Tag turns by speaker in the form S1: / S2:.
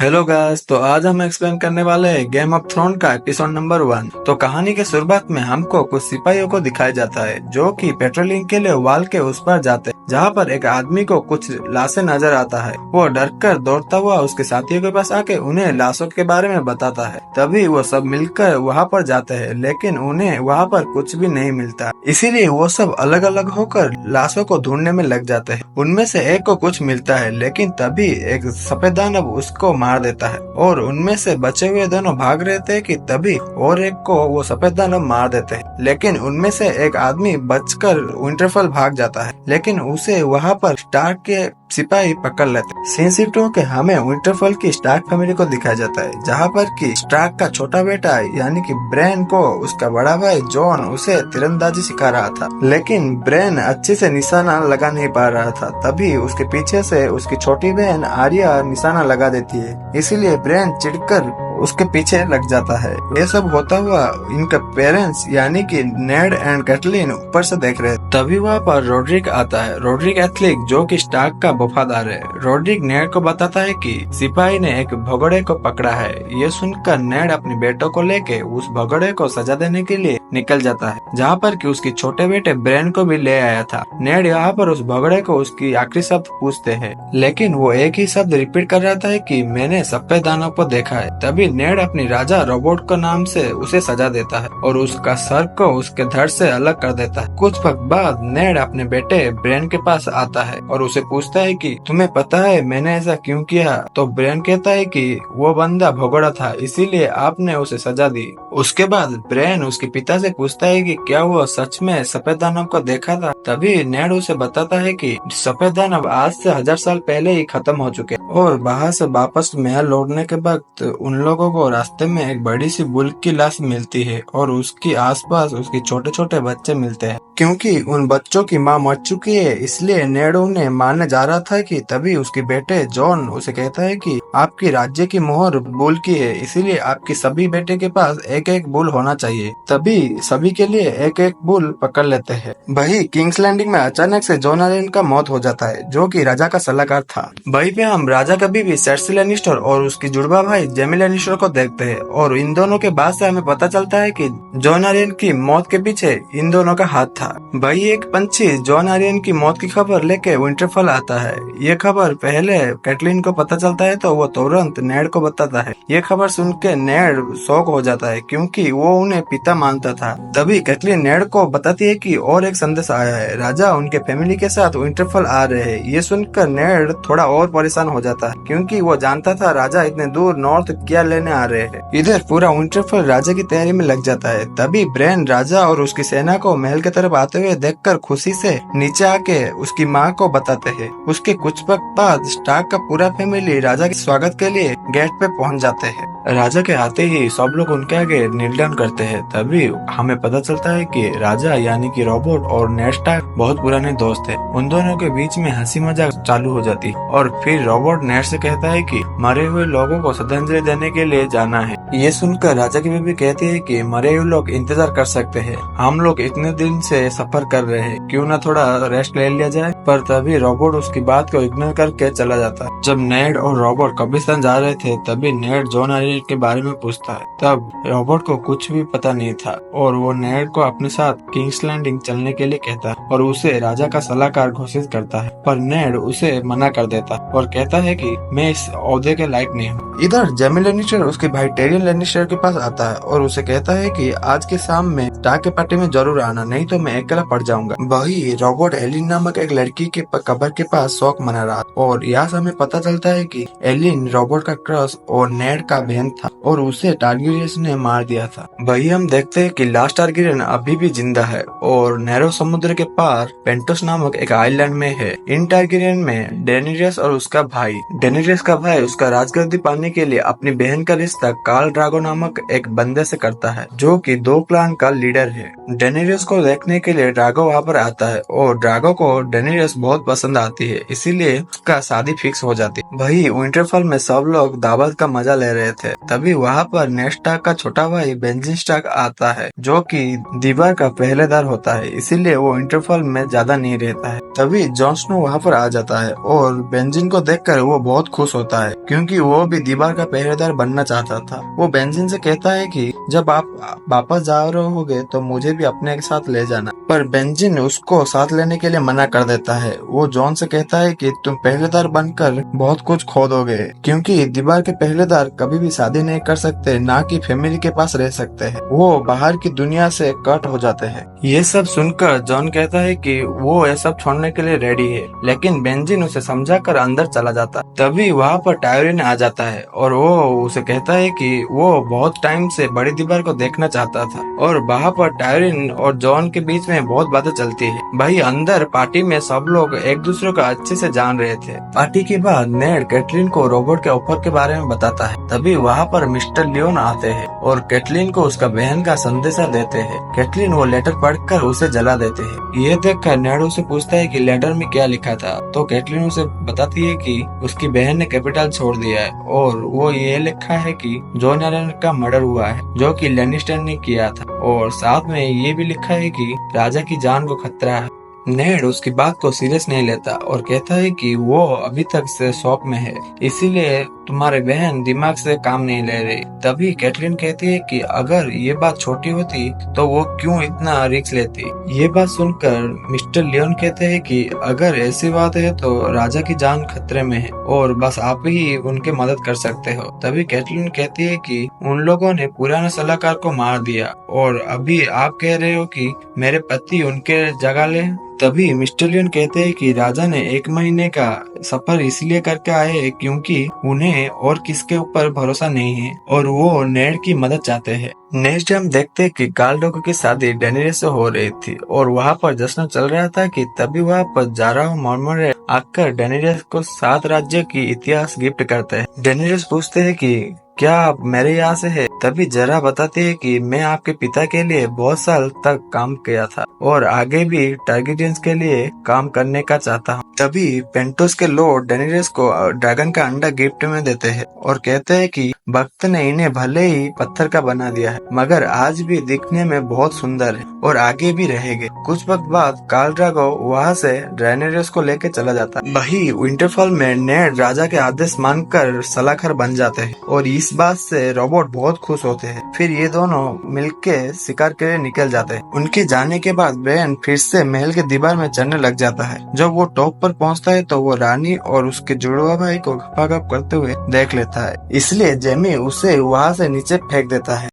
S1: Hello guys, तो आज हम एक्सप्लेन करने वाले हैं गेम ऑफ थ्रोन का एपिसोड नंबर 1। तो कहानी के शुरुआत में हमको कुछ सिपाहियों को दिखाया जाता है जो कि पेट्रोलिंग के लिए वाल के उस पार जाते हैं, जहाँ पर एक आदमी को कुछ लाशें नजर आता है। वो डरकर दौड़ता हुआ उसके साथियों के पास आके उन्हें लाशों के बारे में बताता है। तभी वो सब मिलकर वहाँ पर जाते हैं, लेकिन उन्हें वहाँ पर कुछ भी नहीं मिलता। इसीलिए वो सब अलग अलग होकर लाशों को ढूंढने में लग जाते हैं। उनमें से एक को कुछ मिलता है, लेकिन तभी एक सफेद दानव उसको मार देता है और उनमें से बचे हुए दोनों भाग रहे थे कि तभी और एक को वो सफेद दानव मार देते हैं। लेकिन उनमें से एक आदमी बचकर विंटरफेल भाग जाता है, लेकिन उसे वहाँ पर स्टार्क के सिपाही पकड़ लेते। सीन शिफ्ट होकर हमें विंटरफेल की स्टार्क फैमिली को दिखाया जाता है, जहाँ पर कि स्टार्क का छोटा बेटा यानी कि ब्रेन को उसका बड़ा भाई जॉन उसे तीरंदाजी सिखा रहा था, लेकिन ब्रेन अच्छे से निशाना लगा नहीं पा रहा था। तभी उसके पीछे से उसकी छोटी बहन आर्या निशाना लगा देती है, इसीलिए ब्रेन चिढ़कर उसके पीछे लग जाता है। ये सब होता हुआ इनका पेरेंट्स यानी कि नेड एंड कैटलीन ऊपर से देख रहे। तभी वहाँ पर रोड्रिक आता है। रोड्रिक एथलिक जो कि स्टार्क का वफादार है। रोड्रिक नेड को बताता है कि सिपाही ने एक भगोड़े को पकड़ा है। ये सुनकर नेड अपने बेटों को लेके उस भगोड़े को सजा देने के लिए निकल जाता है, जहाँ पर कि उसके छोटे बेटे ब्रेन को भी ले आया था। नेड यहाँ पर उस भगोड़े को उसकी आखिरी शब्द पूछते हैं, लेकिन वो एक ही शब्द रिपीट कर रहा था कि मैंने सफेद दानव को देखा है। तभी नेड अपनी राजा रोबोट के नाम से उसे सजा देता है और उसका सर को उसके धड़ से अलग कर देता है। कुछ वक्त बाद नेड अपने बेटे ब्रेन के पास आता है और उसे पूछता है कि तुम्हें पता है मैंने ऐसा क्यों किया? तो ब्रेन कहता है कि वो बंदा भगोड़ा था, इसीलिए आपने उसे सजा दी। उसके बाद ब्रेन उसके पिता से पूछता है कि क्या वो सच में सफेद दानव को देखा था? तभी नेड उसे बताता है कि सफेद दानव आज से 1000 साल पहले ही खत्म हो चुके और बाहर से वापस महल लौटने के वक्त उन लोगों को रास्ते में एक बड़ी सी बुल की लाश मिलती है और उसके आसपास उसके छोटे छोटे बच्चे मिलते हैं। क्योंकि उन बच्चों की माँ मर चुकी है, इसलिए नेड उन्हें मारने जा रहा था कि तभी उसके बेटे जॉन उसे कहता है कि आपकी राज्य की मोहर बुल की है, इसीलिए आपकी सभी बेटे के पास एक एक बुल होना चाहिए। तभी सभी के लिए एक एक बुल पकड़ लेते हैं। वही किंग्स लैंडिंग में अचानक से जॉन आर्यन का मौत हो जाता है, जो कि राजा का सलाहकार था। वहीं पे हम राजा का बीवी सेर्सी लैनिस्टर और उसकी जुड़वा भाई जेमी लैनिस्टर को देखते हैं और इन दोनों के बाद से हमें पता चलता है कि जॉन आर्यन की मौत के पीछे इन दोनों का हाथ था। वही एक पंछी जॉन आर्यन की मौत की खबर लेके विंटरफेल आता है। ये खबर पहले कैटलीन को पता चलता है तो वो तुरंत नेड को बताता है। ये खबर सुन के नेड शॉक हो जाता है, क्योंकि वो उन्हें पिता मानता था। तभी कैटलीन नेड को बताती है कि और एक संदेश आया है, राजा उनके फैमिली के साथ विंटरफेल आ रहे हैं। ये सुनकर नेड थोड़ा और परेशान हो जाता है, क्योंकि वो जानता था राजा इतने दूर नॉर्थ क्या लेने आ रहे हैं। इधर पूरा विंटरफेल राजा की तैयारी में लग जाता है। तभी ब्रेन राजा और उसकी सेना को महल की तरफ आते हुए देखकर खुशी से नीचे आके उसकी माँ को बताते हैं। उसके कुछ वक्त बाद स्टार्क का पूरा फैमिली राजा के स्वागत के लिए गेट पे पहुंच जाते हैं। राजा के आते ही सब लोग उनके आगे नील डाउन करते हैं। तभी हमें पता चलता है कि राजा यानी कि रोबोट और नेड स्टार्क बहुत पुराने दोस्त हैं। उन दोनों के बीच में हंसी मजाक चालू हो जाती और फिर रोबोट नेड से कहता है कि मरे हुए लोगों को श्रद्धांजलि देने के लिए जाना है। ये सुनकर राजा की बीवी कहती है कि मरे हुए लोग इंतजार कर सकते हैं, हम लोग इतने दिन से सफर कर रहे हैं, क्यों ना थोड़ा रेस्ट ले लिया जाए। पर तभी रोबोट उसकी बात को इग्नोर करके चला जाता है। जब नेड और रोबोट कब्रिस्तान जा रहे थे, तभी नेड जॉन आर्यन के बारे में पूछता है। तब रोबोट को कुछ भी पता नहीं था और वो नेड को अपने साथ किंग्स लैंडिंग चलने के लिए कहता है और उसे राजा का सलाहकार घोषित करता है। पर नेड उसे मना कर देता और कहता है कि मैं इस ओहदे के लायक नहीं हूँ। इधर जेमी लैनिस्टर उसके भाई टिरियन लैनिस्टर के पास आता है और उसे कहता है कि आज के शाम में स्टार्क के पार्टी में जरूर आना, नहीं तो मैं अकेला पड़ जाऊंगा। वही रोबोट एलिन नामक एक लड़की के कब्र के पास शोक मना रहा और यहाँ से हमें पता चलता है कि एलिन रोबोट का क्रश और नेड का बहन था और उसे टारगेरियस ने मार दिया था। वही हम देखते हैं कि लास्ट टारगेरियन अभी भी जिंदा है और नैरो समुद्र के पार पेंटोस नामक एक आइलैंड में है। इन टारगेरियन में डेनेरियस और उसका भाई डेनेरियस का भाई उसका राजगद्दी पाने के लिए अपनी बहन का रिश्ता कार्ल काल ड्रागो नामक एक बंदे से करता है, जो कि 2 क्लान का लीडर है। डेनेरियस को देखने के लिए ड्रागो वहाँ पर आता है और ड्रागो को डेनेरियस बहुत पसंद आती है, इसीलिए उसका शादी फिक्स हो जाती है। वही विंटरफेल में सब लोग दावत का मजा ले रहे थे, तभी वहाँ पर नेड स्टार्क का छोटा भाई बेंजिन स्टार्क आता है, जो कि दीवार का पहरेदार होता है, इसीलिए वो विंटरफेल में ज्यादा नहीं रहता है। तभी जॉन स्नो वहाँ पर आ जाता है और बेंजिन को देखकर वो बहुत खुश होता है, क्योंकि वो भी दीवार का पहरेदार बनना चाहता था। वो बेंजिन से कहता है कि जब आप वापस जा रहे होगे तो मुझे भी अपने साथ ले जाना, पर बेंजिन उसको साथ लेने के लिए मना कर देता है। वो जॉन से कहता है कि तुम पहरेदार बनकर बहुत कुछ खो दोगे, क्योंकि दीवार के पहरेदार कभी भी शादी नहीं कर सकते, ना कि फैमिली के पास रह सकते हैं, वो बाहर की दुनिया से कट हो जाते हैं। ये सब सुनकर जॉन कहता है कि वो ये सब छोड़ने के लिए रेडी है, लेकिन बेंजिन उसे समझाकर अंदर चला जाता है। तभी वहाँ पर टायरिन आ जाता है और वो उसे कहता है कि वो बहुत टाइम से बड़ी दीवार को देखना चाहता था, और वहाँ पर टायरिन और जॉन के बीच में बहुत बातें चलती है। भाई अंदर पार्टी में सब लोग एक दूसरे को अच्छे से जान रहे थे। पार्टी के बाद नेड कैटलीन को रोबोट के ऑफर के बारे में बताता है। तभी वहाँ पर मिस्टर लियोन आते हैं और कैटलीन को उसका बहन का संदेशा देते हैं। कैटलीन वो लेटर पढ़कर उसे जला देते हैं। ये देखकर नेड उसे पूछता है कि लेटर में क्या लिखा था, तो कैटलीन उसे बताती है कि उसकी बहन ने कैपिटल छोड़ दिया है और वो ये लिखा है कि जॉन एलन का मर्डर हुआ है, जो कि लेनिस्टर ने किया था, और साथ में ये भी लिखा है कि राजा की जान को खतरा है। नेड उसकी बात को सीरियस नहीं लेता और कहता है कि वो अभी तक से शॉक में है, इसीलिए तुम्हारे बहन दिमाग से काम नहीं ले रही। तभी कैटलीन कहती है कि अगर ये बात छोटी होती तो वो क्यों इतना रिस्क लेती। ये बात सुनकर मिस्टर लियोन कहते हैं कि अगर ऐसी बात है तो राजा की जान खतरे में है और बस आप ही उनकी मदद कर सकते हो। तभी कैटलीन कहती है कि उन लोगों ने पुराने सलाहकार को मार दिया और अभी आप कह रहे हो कि मेरे पति उनके जगह ले। तभी मिस्टर लियोन कहते हैं कि राजा ने 1 महीने का सफर इसलिए करके आए हैं क्योंकि उन्हें और किसके ऊपर भरोसा नहीं है और वो नेड की मदद चाहते हैं। नेक्स्ट डे हम देखते हैं कि काल ड्रागो की शादी डेनेरियस से हो रही थी और वहाँ पर जश्न चल रहा था कि तभी वहाँ पर जाराह मॉर्मोन आकर डेनेरियस को 7 राज्य की इतिहास गिफ्ट करते हैं। डेनेरियस पूछते हैं कि क्या आप मेरे यहाँ से है? तभी जरा बताते हैं कि मैं आपके पिता के लिए बहुत साल तक काम किया था और आगे भी टारगेरियंस के लिए काम करने का चाहता हूँ। तभी पेंटोस के लॉर्ड डेनेरियस को ड्रैगन का अंडा गिफ्ट में देते हैं और कहते हैं कि वक्त ने इन्हें भले ही पत्थर का बना दिया है, मगर आज भी दिखने में बहुत सुंदर है और आगे भी रहेंगे। कुछ वक्त बाद काल ड्रागो वहाँ से डेनेरियस को लेके चला जाता है। वही विंटरफेल में नेड राजा के आदेश मानकर सलाहकार बन जाते हैं और इस बात से रोबोट बहुत खुश होते हैं। फिर ये दोनों मिलके शिकार के लिए निकल जाते हैं। उनके जाने के बाद ब्रेन फिर से महल के दीवार में चढ़ने लग जाता है। जब वो टॉप पर पहुंचता है तो वो रानी और उसके जुड़वा भाई को गपागप करते हुए देख लेता है, इसलिए जेमी उसे वहाँ से नीचे फेंक देता है।